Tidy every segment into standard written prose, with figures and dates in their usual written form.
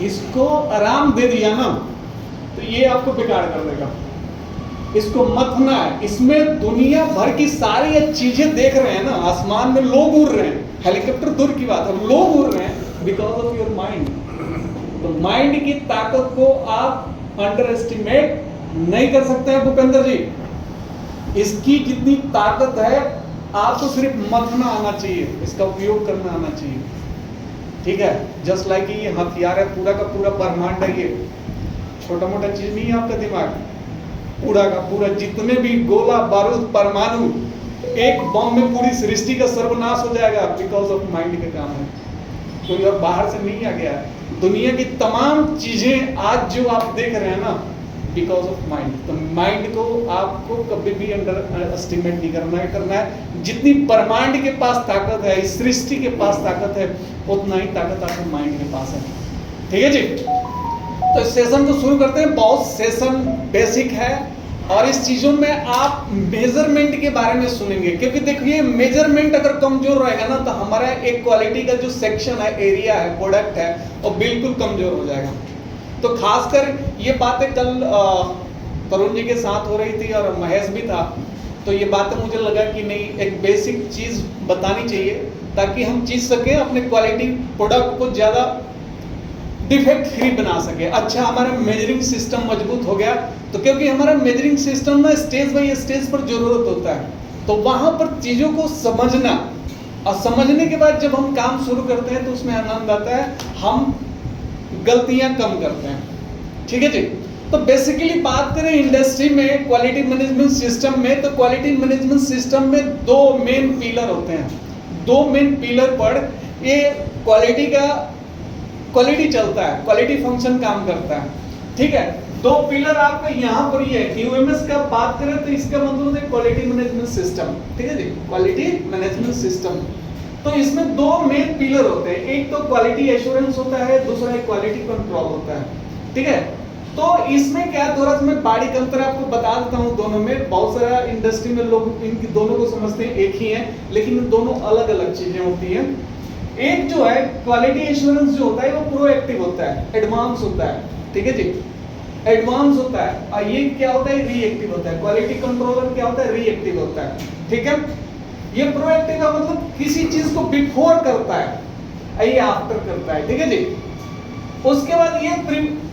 इसको आराम दे दिया ना तो ये आपको बेकार कर देगा। इसको मथना है। इसमें दुनिया भर की सारी चीजें देख रहे हैं ना, आसमान में लोग उड़ रहे हैं, हेलीकॉप्टर दूर की बात है, लोग उड़ रहे हैं बिकॉज ऑफ योर माइंड। तो माइंड की ताकत को आप अंडर एस्टिमेट नहीं कर सकते हैं भूपेंद्र जी। इसकी जितनी ताकत है आपको सिर्फ मथना आना चाहिए, इसका उपयोग करना आना चाहिए, ठीक है। जस्ट लाइक ये हथियार है, पूरा का पूरा ब्रह्मांड है, ये छोटा मोटा चीज नहीं है आपका दिमाग, पूरा का पूरा जितने भी गोला बारूद परमाणु एक बम में पूरी सृष्टि का सर्वनाश हो जाएगा बिकॉज ऑफ माइंड का काम है। कोई और बाहर से नहीं आ गया है। दुनिया की तमाम चीजें आज जो आप देख रहे हैं ना बिकॉज ऑफ माइंड। तो माइंड को आपको कभी भी अंडर एस्टिमेट नहीं करना है। जितनी ब्रह्मांड के पास ताकत है, इस सृष्टि के पास ताकत है, उतना ही ताकत आपके माइंड के पास है, ठीक है जी। तो सेशन को शुरू करते हैं। बहुत सेशन बेसिक है और इस चीजों में आप मेजरमेंट के बारे में सुनेंगे, क्योंकि देखिए मेजरमेंट अगर कमजोर रहेगा ना तो हमारा एक क्वालिटी का जो सेक्शन है, एरिया है, प्रोडक्ट है, वो बिल्कुल कमजोर हो जाएगा। तो खासकर ये बातें कल तरुण जी के साथ हो रही थी और महेश भी था, तो ये बातें मुझे लगा कि नहीं, एक बेसिक चीज बतानी चाहिए ताकि हम चीज सके अपने क्वालिटी प्रोडक्ट को ज्यादा डिफेक्ट फ्री बना सके। अच्छा, हमारा मेजरिंग सिस्टम मजबूत हो गया तो क्योंकि हमारा मेजरिंग सिस्टम ना स्टेज बाय स्टेज पर जरूरत होता है, तो वहां पर चीजों को समझना और समझने के बाद जब हम काम शुरू करते हैं तो उसमें आनंद आता है, हम गलतियां कम करते हैं, ठीक है जी। तो बेसिकली बात करें इंडस्ट्री में क्वालिटी मैनेजमेंट सिस्टम में, तो क्वालिटी मैनेजमेंट सिस्टम में दो मेन पिलर होते हैं। दो मेन पिलर पर ये क्वालिटी चलता है, क्वालिटी फंक्शन काम करता है, ठीक है। दो पिलर आपका यहाँ पर ही है। क्यूएमएस का बात करें तो इसका मतलब है क्वालिटी मैनेजमेंट सिस्टम, ठीक है जी, क्वालिटी मैनेजमेंट सिस्टम। तो इसमें दो मेन पिलर होते हैं, एक तो क्वालिटी एश्योरेंस होता है, दूसरा एक क्वालिटी कंट्रोल होता है, ठीक है। तो इसमें क्या, थोड़ा सा मैं बारीक अंतर आपको बता देता हूँ दोनों में। बहुत सारा इंडस्ट्री में लोग इन दोनों को समझते हैं एक ही है, लेकिन दोनों अलग अलग चीजें होती हैं। एक जो है क्वालिटी एश्योरेंस जो होता है वो प्रोएक्टिव होता है, एडवांस होता है, ठीक है जी, एडवांस होता है। और ये क्या होता है, रिएक्टिव होता है। क्वालिटी कंट्रोलर क्या होता है, रिएक्टिव होता है, ठीक है। ये प्रोएक्टिव का मतलब किसी चीज को बिफोर करता है, ये आफ्टर करता है, ठीक है जी। उसके बाद ये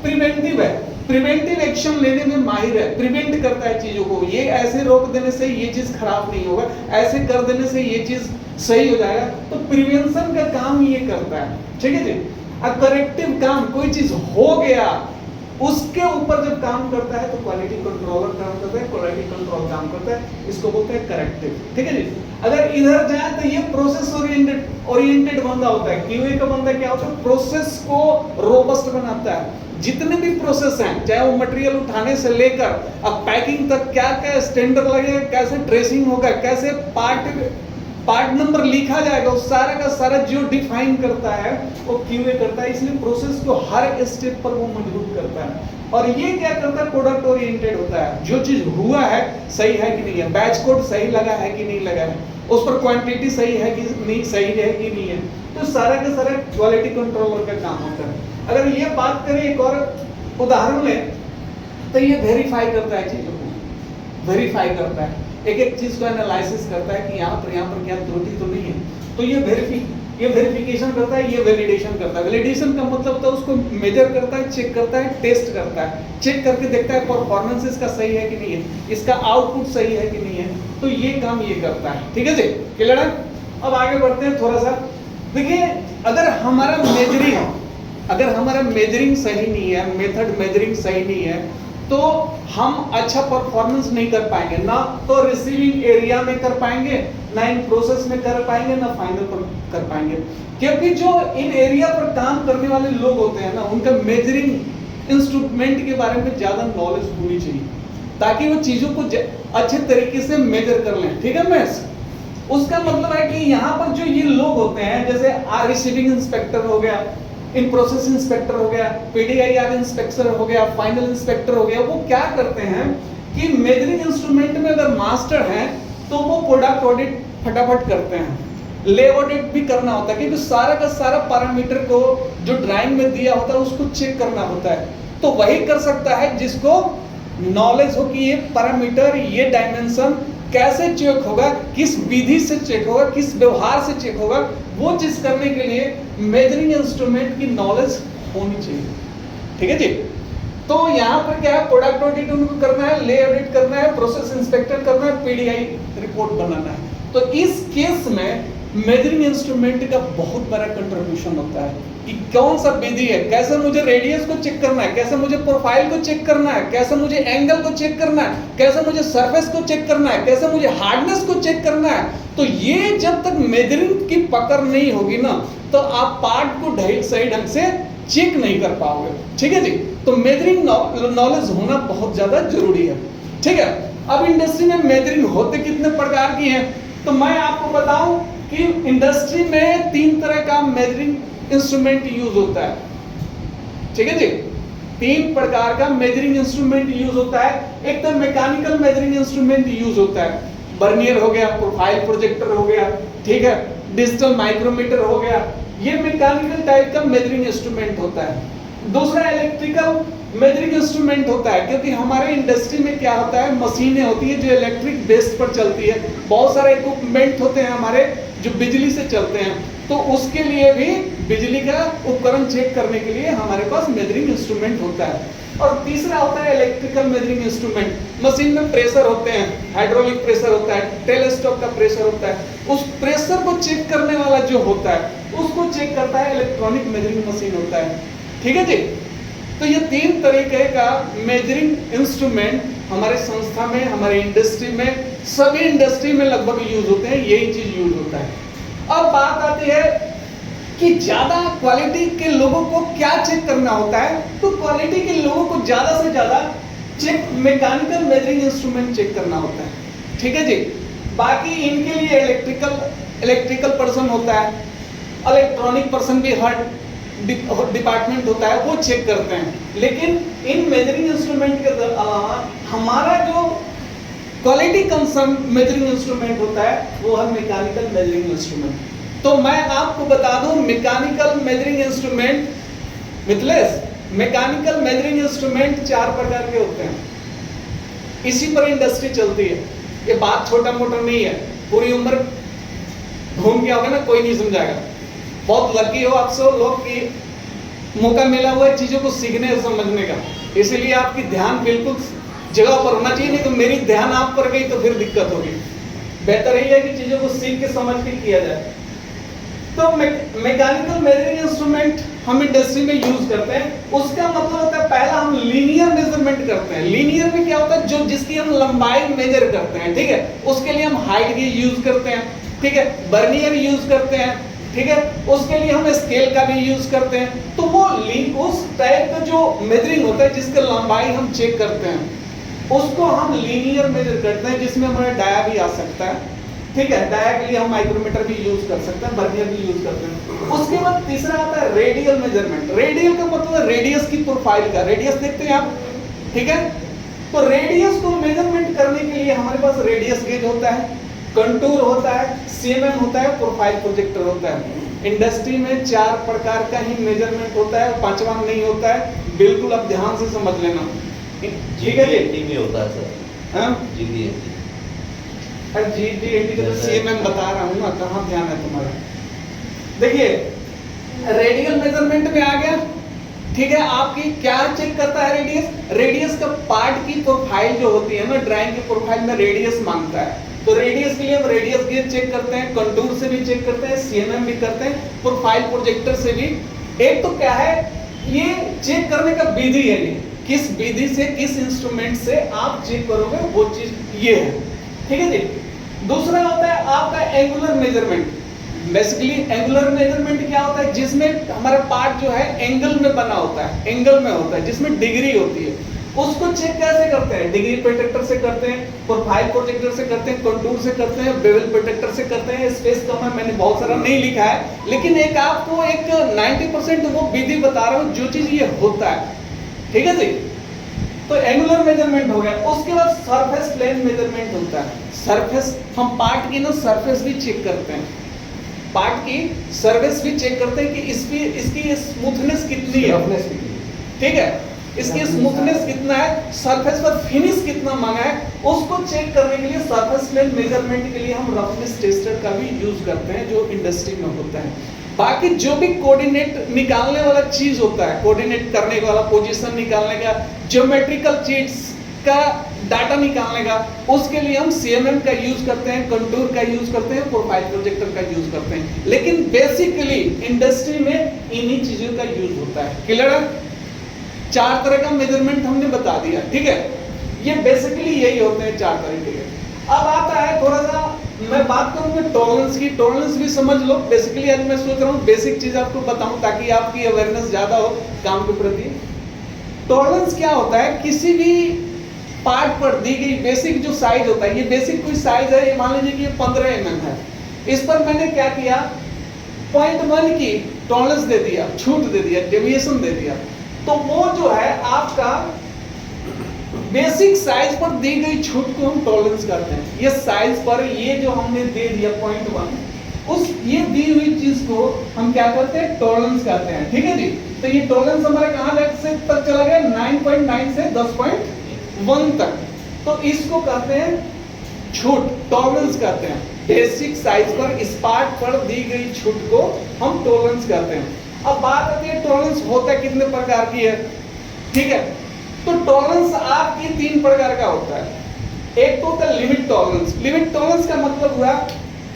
प्रिवेंटिव है, प्रिवेंटिव एक्शन लेने में माहिर है, प्रिवेंट करता है चीजों को। ये ऐसे रोक देने से ये चीज खराब नहीं होगा, ऐसे कर देने से ये चीज सही हो जाएगा। तो प्रिवेंशन का काम ये करता है, ठीक है जी। अब करेक्टिव काम, कोई चीज हो गया उसके ऊपर जब काम करता है तो क्वालिटी कंट्रोलर काम करता है, क्वालिटी कंट्रोल काम करता है, इसको बोलते हैं करेक्टिव, ठीक है जी। अगर इधर जाए तो ये प्रोसेस ओरिएंटेड बंदा होता है। क्यूए का बंदा क्या होता है, प्रोसेस को रोबस्ट बनाता है। जितने भी प्रोसेस हैं, चाहे वो मटेरियल उठाने से लेकर अब पैकिंग तक, क्या क्या स्टैंडर्ड लगेगा, कैसे ट्रेसिंग होगा, कैसे पार्ट नंबर लिखा जाएगा, उस सारा का सारा जो डिफाइन करता है वो क्यूए करता है। इसलिए प्रोसेस को हर स्टेप पर वो मजबूत करता है। और ये क्या करता है, प्रोडक्ट ओरिएंटेड होता है। जो चीज हुआ है सही है कि नहीं है, बैच कोड सही लगा है कि नहीं लगा है, उस पर क्वांटिटी सही है कि नहीं, सही है कि नहीं है, तो सारा का सारा क्वालिटी कंट्रोलर का काम होता है। अगर ये बात करें, एक और उदाहरण लें, तो ये वेरीफाई करता है, चीजों को वेरीफाई करता है, एक एक चीज को एनालिसिस करता है कि यहाँ पर क्या त्रुटि तो नहीं है। तो ये वेरिफिकेशन करता है, ये वैलिडेशन करता है। वैलिडेशन का मतलब होता है उसको मेजर करता है, चेक करता है, टेस्ट करता है, चेक करके देखता है परफॉर्मेंस इसका सही है कि नहीं है, इसका आउटपुट सही है कि नहीं है। तो ये काम ये करता है, ठीक है जी, क्लियर है। अब आगे बढ़ते हैं थोड़ा सा। देखिए, अगर हमारा मेजरिंग सही नहीं है, मेथड मेजरिंग सही नहीं है, तो हम अच्छा परफॉर्मेंस नहीं कर पाएंगे, ना तो रिसीविंग एरिया में कर पाएंगे, ना इन प्रोसेस में कर पाएंगे, ना फाइनल पर कर पाएंगे। क्योंकि जो इन एरिया पर काम करने वाले लोग होते हैं ना, उनका मेजरिंग इंस्ट्रूमेंट के बारे में ज्यादा नॉलेज होनी चाहिए, ताकि वो चीजों को अच्छे तरीके से मेजर कर लें, ठीक है। मैं उसका मतलब है कि यहाँ पर जो ये लोग होते हैं, जैसे रिसीविंग इंस्पेक्टर हो गया, इन प्रोसेस इंस्पेक्टर हो गया, पीडीआईआर इंस्पेक्टर हो गया, फाइनल इंस्पेक्टर हो गया, वो क्या करते हैं कि मेजरिंग इंस्ट्रूमेंट में अगर मास्टर हैं तो वो प्रोडक्ट ऑडिट फटाफट करते हैं। ले ऑडिट भी करना होता है, क्योंकि सारा का सारा पैरामीटर को जो ड्राइंग में दिया होता है उसको चेक करना होता है। तो वही कर सकता है जिसको नॉलेज हो कि ये पैरामीटर, ये डायमेंशन कैसे चेक होगा, किस विधि से चेक होगा, किस व्यवहार से चेक होगा, वो चीज करने के लिए मेजरिंग इंस्ट्रूमेंट की नॉलेज होनी चाहिए। ठीक है जी। तो यहाँ पर क्या है, प्रोडक्ट ऑडिट उनको करना है, ले ऑडिट करना है, प्रोसेस इंस्पेक्टर करना है, पीडीआई रिपोर्ट बनाना है। तो इस केस में मेजरिंग इंस्ट्रूमेंट का बहुत बड़ा कंट्रीब्यूशन होता है कि कौन सा विधि है, कैसे मुझे रेडियस को चेक करना है, कैसे मुझे प्रोफाइल को चेक करना है, कैसे मुझे एंगल को चेक करना है, कैसे मुझे सरफेस को चेक करना है, कैसे मुझे हार्डनेस को चेक करना है। तो ये जब तक मेजरिंग की पकड़ नहीं होगी ना, तो आप पार्ट को सही ढंग से चेक नहीं कर पाओगे। ठीक है जी। तो मेजरिंग नॉलेज होना बहुत ज्यादा जरूरी है। ठीक है। अब इंडस्ट्री में मेजरिंग होते कितने प्रकार की हैं, तो मैं आपको बताऊं कि इंडस्ट्री में 3 तरह का मेजरिंग इंस्ट्रूमेंट यूज होता है। ठीक है जी। 3 प्रकार का मेजरिंग इंस्ट्रूमेंट यूज होता है। एक तो मैकेनिकल मेजरिंग इंस्ट्रूमेंट यूज होता है, बर्नियर हो गया, प्रोफाइल प्रोजेक्टर हो गया, ठीक है, डिजिटल माइक्रोमीटर हो गया, ये मैकेनिकल टाइप का मेजरिंग इंस्ट्रूमेंट होता है। दूसरा इलेक्ट्रिकल मेजरिंग इंस्ट्रूमेंट होता है, क्योंकि हमारे इंडस्ट्री में क्या होता है, मशीनें होती है जो इलेक्ट्रिक बेस पर चलती है, बहुत सारे इक्विपमेंट होते हैं हमारे जो बिजली से चलते हैं, तो उसके लिए भी बिजली का उपकरण चेक करने के लिए हमारे पास मेजरिंग इंस्ट्रूमेंट होता है। और तीसरा होता है इलेक्ट्रिकल मेजरिंग इंस्ट्रूमेंट। मशीन में प्रेशर होते हैं, हाइड्रोलिक प्रेशर होता है, टेलीस्कोप का प्रेशर होता है, उस प्रेशर को चेक करने वाला जो होता है उसको चेक करता है इलेक्ट्रॉनिक मेजरिंग मशीन होता है। ठीक है जी। तो ये 3 तरीके का मेजरिंग इंस्ट्रूमेंट हमारे संस्था में, हमारे इंडस्ट्री में, सभी इंडस्ट्री में लगभग यूज होते हैं, यही चीज यूज होता है। अब बात आती है कि ज्यादा क्वालिटी के लोगों को क्या चेक करना होता है, तो क्वालिटी के लोगों को ज्यादा से ज्यादा check mechanical measuring instrument check करना होता है। ठीक है जी। बाकी इनके लिए इलेक्ट्रिकल पर्सन होता है, इलेक्ट्रॉनिक पर्सन भी हर डिपार्टमेंट होता है, वो चेक करते हैं। लेकिन इन मेजरिंग इंस्ट्रूमेंट के अलावा हमारा जो क्वालिटी कंसर्न मेजरिंग इंस्ट्रूमेंट होता है वो है मैकेनिकल मेजरिंग इंस्ट्रूमेंट। तो मैं आपको बता दूं, mechanical measuring instrument, Mithlesh, mechanical measuring instrument 4 प्रकार के होते हैं। इसी पर इंडस्ट्री चलती है, ये बात छोटा मोटा नहीं है, पूरी उम्र घूम के आओगे ना कोई नहीं समझाएगा। बहुत लकी हो आप सब लोग कि मौका मिला हुआ है चीजों को सीखने और समझने का, इसीलिए आपकी ध्यान बिल्कुल जगह पर होना चाहिए, नहीं तो मेरी ध्यान आप पर गई तो फिर दिक्कत होगी। बेहतर यही है कि चीजों को सीख के समझ के किया जाए। तो मैकेनिकल मेजरिंग इंस्ट्रूमेंट हम इंडस्ट्री में यूज करते हैं। उसका मतलब होता है, पहला हम लीनियर मेजरमेंट करते हैं। लीनियर में क्या होता है, जो जिसकी हम लंबाई मेजर करते हैं। ठीक है। उसके लिए हम हाइट गेज यूज करते हैं। ठीक है। बर्नियर यूज करते हैं। ठीक है। उसके लिए हम स्केल का भी यूज करते हैं। तो वो उस टाइप का जो मेजरिंग होता है जिसका लंबाई हम चेक करते हैं, उसको हम लीनियर मेजर करते हैं, जिसमें हमारा डाया भी आ सकता है। ठीक है। डाया के लिए हम माइक्रोमीटर भी यूज कर सकते हैं, बर्नियर भी यूज करते हैं। उसके बाद तीसरा आता है रेडियल मेजरमेंट। रेडियल का मतलब है रेडियस की प्रोफाइल का। रेडियस देखते हैं आप, ठीक है। तो रेडियस को मेजरमेंट करने के लिए हमारे पास रेडियस गेज होता है, कंटूर होता है, सीएमएम होता है, प्रोफाइल प्रोजेक्टर होता है। इंडस्ट्री में 4 प्रकार का ही मेजरमेंट होता है, 5वां नहीं होता है। बिल्कुल आप ध्यान से समझ लेना। ठीक है जी। में होता है सर। हाँ जीडीएनटी। अरे जीडीएनटी का तो सीएमएम बता रहा हूँ ना, कहाँ ध्यान है तुम्हारा। देखिए रेडियल मेजरमेंट में आ गया। ठीक है। आपकी क्या चेक करता है, रेडियस। रेडियस का पार्ट की प्रोफाइल जो होती है ना, ड्राइंग की प्रोफाइल में रेडियस मांगता है। तो रेडियस के लिए हम रेडियस गेज चेक करते हैं, कंटूर से भी चेक करते हैं, सीएमएम भी करते हैं, प्रोफाइल प्रोजेक्टर से भी। एक तो क्या है, ये चेक करने का विधि है, ये किस विधि से, किस इंस्ट्रूमेंट से आप चेक करोगे, वो चीज ये है। ठीक है जी। दूसरा होता है आपका angular measurement. Basically angular measurement क्या होता है, जिसमें हमारा पार्ट जो है एंगल में बना होता है, एंगल में होता है, जिसमें डिग्री होती है। उसको चेक कैसे करते हैं, डिग्री प्रोटेक्टर से करते हैं, प्रोफाइल प्रोजेक्टर से करते हैं, कंटूर से करते हैं, बेवल प्रोटेक्टर से करते हैं। स्पेस कम है, मैंने बहुत सारा नहीं लिखा है, लेकिन एक आपको एक 90% वो विधि बता रहा हूँ जो चीज ये होता है। ठीक है जी। तो एंगुलर मेजरमेंट हो गया। उसके बाद सरफेस प्लेन मेजरमेंट होता है। सरफेस, हम पार्ट की ना सरफेस भी चेक करते हैं। पार्ट की सर्विस भी चेक करते हैं कि इसकी स्मूथनेस कितनी है, ठीक है, इसकी स्मूथनेस कितना है, सरफेस पर फिनिश कितना मांगा है, उसको चेक करने के लिए सरफेस प्लेन मेजरमेंट के लिए हम रफनेस टेस्टर का भी यूज करते हैं जो इंडस्ट्री में होता है। बाकी जो भी कोऑर्डिनेट निकालने वाला चीज होता है, कोऑर्डिनेट करने वाला, पोजीशन निकालने का, ज्योमेट्रिकल चीज का डाटा निकालने का, उसके लिए हम सीएमएम का यूज करते हैं, कंटूर का यूज करते हैं, प्रोफाइल प्रोजेक्टर का यूज करते हैं। लेकिन बेसिकली इंडस्ट्री में इन्हीं चीजों का यूज होता है। क्लियर है? 4 तरह का मेजरमेंट हमने बता दिया, ठीक है, ये बेसिकली यही होते हैं 4 तरीके के। अब आता है थोड़ा सा, मैं बात करूंगा टॉलरेंस की, टॉलरेंस भी समझ लो। बेसिकली आज मैं सोच रहा हूँ बेसिक चीज आपको बताऊं ताकि आपकी अवेयरनेस ज्यादा हो काम के प्रति। टॉलरेंस क्या होता है, किसी भी पार्ट पर दी गई बेसिक जो साइज होता है, ये बेसिक कोई साइज है, ये मान लीजिए कि ये 15 mm है, इस पर मैंने क्या किया, 0.1 की टॉलरेंस दे दिया, छूट दे दिया, डेविएशन दे दिया, तो वो जो है आपका बेसिक साइज पर दी गई छूट को हम टॉलरेंस करते हैं। ये साइज पर ये जो हमने दे दिया 0.1, उस ये दी हुई चीज को हम क्या करते हैं, टॉलरेंस करते हैं, ठीक है जी। तो ये टॉलरेंस हमारा कहां तक चला गया, 9.9 से 10.1 तक, तो इसको कहते हैं छूट, टॉलरेंस करते हैं। बेसिक साइज पर इस पार्ट पर दी गई छूट को हम टॉलरेंस करते हैं। अब बात आती है टॉलरेंस होता है कितने प्रकार की है, ठीक है। तो टॉलरेंस आपकी 3 प्रकार का होता है। एक तो होता है लिमिट टॉलरेंस। लिमिट टॉलरेंस का मतलब हुआ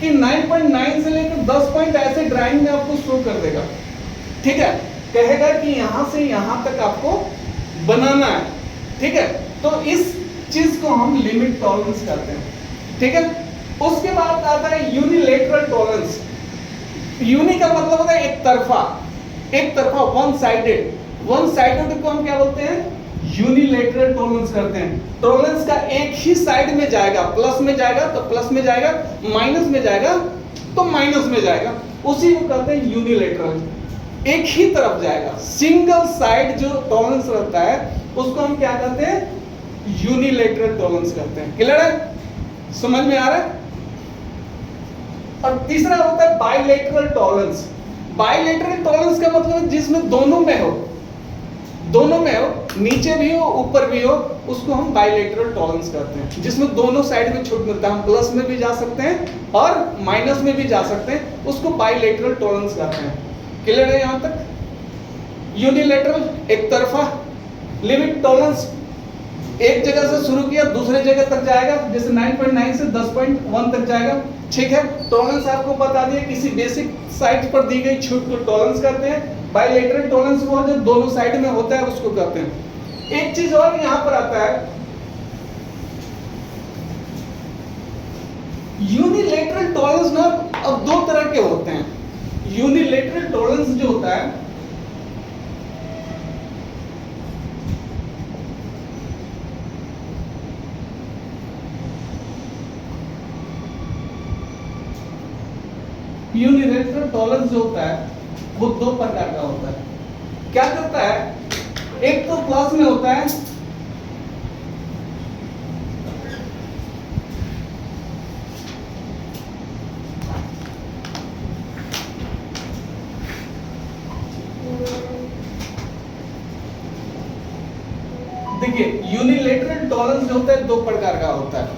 कि 9.9 से लेकर 10 पॉइंट ऐसे ड्राइंग में आपको शो कर देगा, ठीक है, कहेगा कि यहां से यहां तक आपको बनाना है, ठीक है। तो इस चीज को हम लिमिट टॉलरेंस करते हैं, ठीक है। उसके बाद आता है यूनिलेटरल टॉलरेंस। यूनि का मतलब होता है एक तरफा, वन साइडेड को हम क्या बोलते हैं, यूनिलेटरल टॉलरेंस करते हैं। टॉलरेंस का एक ही साइड में जाएगा, प्लस में जाएगा तो प्लस में जाएगा, माइनस में जाएगा तो माइनस में जाएगा, उसी को कहते हैं यूनिलेटरल। एक ही तरफ जाएगा, सिंगल साइड जो टॉलरेंस रहता है उसको हम क्या कहते हैं, यूनिलेटरल टॉलरेंस कहते हैं। क्लियर है, समझ में आ रहा है? और तीसरा होता है बाइलेटरल टॉलरेंस। बाइलेटरल टॉलरेंस का मतलब जिसमें दोनों में हो, नीचे भी हो ऊपर भी हो, उसको हम बाइलेटरल टॉलरेंस करते हैं। जिसमें दोनों साइड में छूट मिलता है, हम प्लस में भी जा सकते हैं और माइनस में भी जा सकते हैं, उसको बाइलेटरल टॉलरेंस करते हैं। क्लियर है यहां तक? यूनिलेटरल एक तरफा, लिमिट टॉलरेंस एक जगह से शुरू किया दूसरे जगह तक जाएगा, जैसे 9.9 से 10.1 तक जाएगा, ठीक है। टॉलरेंस आपको बता दिया, किसी बेसिक साइड पर दी गई छूट को टॉलरेंस करते हैं। बाइलेटरल टॉलरेंस वो जो दोनों साइड में होता है उसको कहते हैं। एक चीज और यहां पर आता है, यूनिलेटरल टॉलरेंस ना अब 2 तरह के होते हैं। यूनिलेटरल टॉलरेंस जो होता है, यूनिलेटरल टॉलरेंस जो होता है वो 2 प्रकार का होता है। क्या करता है, एक तो प्लस में होता है, देखिए यूनिलेटरल टॉलरेंस जो होता है 2 प्रकार का होता है।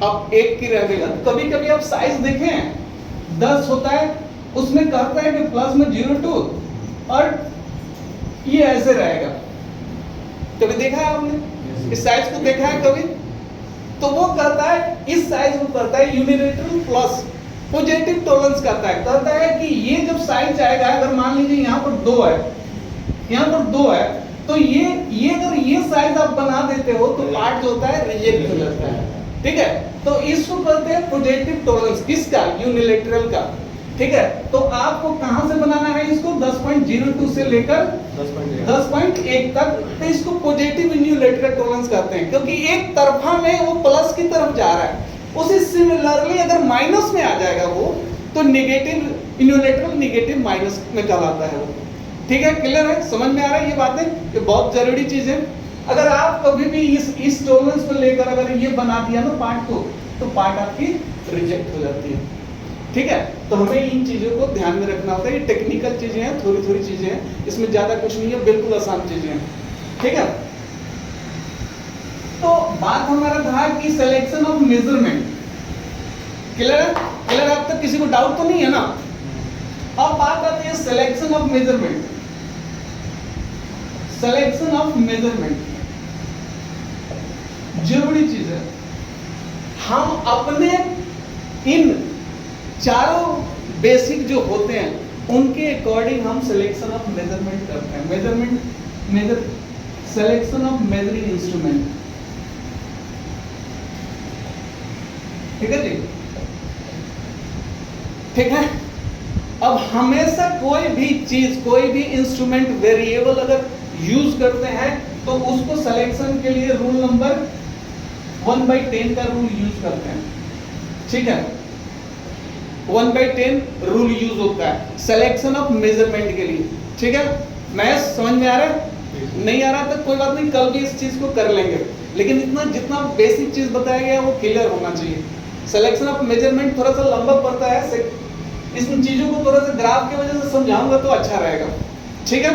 अब एक की रहेगा, कभी कभी आप साइज देखें 10 होता है, उसमें कहता है कि प्लस में 0.2 और ये ऐसे रहेगा। कभी देखा है आपने इस साइज को, देखा है कभी? तो वो कहता है, इस साइज को कहता है यूनिलेटरल प्लस, पॉजिटिव टॉलरेंस कहता है कि ये जब साइज आएगा, अगर मान लीजिए यहाँ पर 2 है, यहाँ पर 2 है, तो ये अगर ये साइज आप बना देते हो तो पार्ट जो होता है रिजेक्ट हो जाता है, ठीक है। तो इसको कहते हैं पॉजिटिव टॉलरेंस, किसका, यूनिलेटरल का, ठीक है। तो आपको कहां से बनाना है इसको, 10.02 से लेकर 10.1 तक, तो इसको पॉजिटिव यूनिलेटरल टॉलरेंस कहते हैं, क्योंकि एक तरफा में वो प्लस की तरफ जा रहा है। उसी सिमिलरली अगर माइनस में आ जाएगा वो, तो नेगेटिव यूनिलेटरल, नेगेटिव माइनस में कहलाता है वो, ठीक है। क्लियर है, समझ में आ रहा है ये बातें, ये बहुत जरूरी चीज है। अगर आप कभी भी इस टॉलरेंस को लेकर अगर ये बना दिया ना पार्ट को, तो पार्ट आपकी रिजेक्ट हो जाती है। ठीक है, तो हमें इन चीजों को ध्यान में रखना होता है। ये टेक्निकल चीजें हैं, थोड़ी थोड़ी चीजें हैं, इसमें ज्यादा कुछ नहीं है, बिल्कुल आसान चीजें हैं। ठीक है, तो बात हमारा था कि सिलेक्शन ऑफ मेजरमेंट। क्लियर है? क्लियर है? अब तक किसी को डाउट तो नहीं है ना? अब बात आती है selection of measurement. Selection of measurement जरूरी चीज है। हम अपने इन चारों बेसिक जो होते हैं उनके अकॉर्डिंग हम सिलेक्शन ऑफ मेजरमेंट करते हैं। Major selection of measuring instrument. ठीक है जी, ठीक है। अब हमेशा कोई भी चीज, कोई भी इंस्ट्रूमेंट, वेरिएबल अगर यूज करते हैं तो उसको सिलेक्शन के लिए रूल नंबर 1/10 का रूल यूज करते हैं। ठीक है, 1/10 रूल यूज होता है सिलेक्शन ऑफ मेजरमेंट के लिए। ठीक है, मैं समझ में आ रहा है? नहीं आ रहा तो कोई बात नहीं, कल भी इस चीज को कर लेंगे, लेकिन इतना जितना बेसिक चीज बताया गया वो क्लियर होना चाहिए। सिलेक्शन ऑफ मेजरमेंट थोड़ा सा लंबा पड़ता है, इन चीजों को थोड़ा सा ग्राफ की वजह से समझाऊंगा तो अच्छा रहेगा। ठीक है,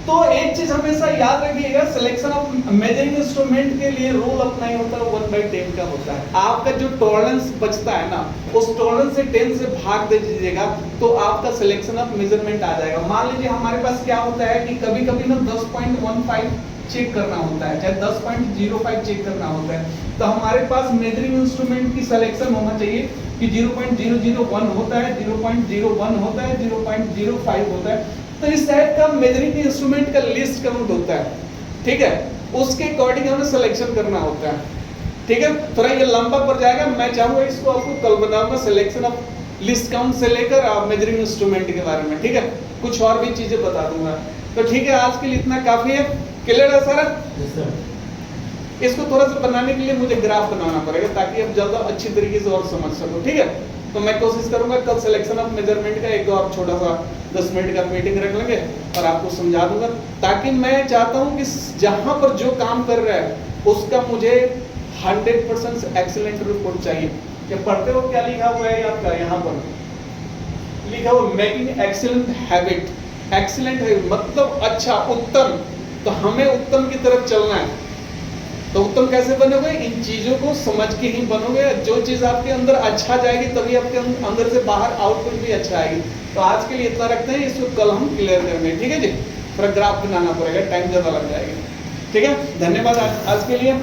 तो एक चीज हमेशा याद रखिएगा, सिलेक्शन ऑफ मेजरिंग इंस्ट्रूमेंट के लिए रूल अपना ही होता है 1/10 का होता है। आपका जो टॉलरेंस बचता है ना, उस टॉलरेंस से 10 से भाग दे दीजिएगा तो आपका सिलेक्शन ऑफ मेजरमेंट आ जाएगा। मान लीजिए हमारे पास क्या होता है कि कभी कभी ना 10.15 चेक करना होता है, चाहे 10.05 चेक करना होता है, तो हमारे पास मेजरिंग इंस्ट्रूमेंट की सिलेक्शन होना चाहिए कि 0.001 होता है, 0.01 होता है, 0.05 होता है। तो इस टाइप का मेजरिंग इंस्ट्रूमेंट का लिस्ट काउंट होता है। ठीक है, उसके अकॉर्डिंग हमें सिलेक्शन करना होता है। ठीक है, थोड़ा ये लंबा पड़ जाएगा, मैं चाहूंगा इसको आपको कल बताऊंगा सिलेक्शन ऑफ लिस्ट काउंट से लेकर मेजरिंग इंस्ट्रूमेंट के बारे में। ठीक है, कुछ और भी चीजें बता दूंगा। तो ठीक है, आज के लिए इतना काफी है। क्लियर है सारा? इसको थोड़ा सा बनाने के लिए मुझे ग्राफ बनाना पड़ेगा ताकि आप ज्यादा अच्छी तरीके से और समझ सको। ठीक है, तो मैं कोशिश करूंगा कल सिलेक्शन ऑफ मेजरमेंट का एक और छोटा सा 10 मिनट का मीटिंग रख लेंगे और आपको समझा दूंगा, ताकि मैं चाहता हूं कि जहां पर जो काम कर रहा है उसका मुझे 100% एक्सीलेंट रिपोर्ट चाहिए। क्या पढ़ते हो क्या लिखा हुआ है आपका? यहाँ पर लिखा हुआ मेकिंग एक्सीलेंट हैबिट। एक्सीलेंट है मतलब अच्छा, उत्तम। तो हमें उत्तम की तरफ चलना है। तो उत्तम कैसे बनोगे? इन चीजों को समझ के ही बनोगे। जो चीज आपके अंदर अच्छा जाएगी तभी आपके अंदर से बाहर आउटपुट भी अच्छा आएगी। तो आज के लिए इतना रखते हैं, इसको कल हम क्लियर करेंगे। ठीक है जी, थोड़ा ग्राफ बनाना पड़ेगा, टाइम ज्यादा लग जाएगा। ठीक है, धन्यवाद आज के लिए।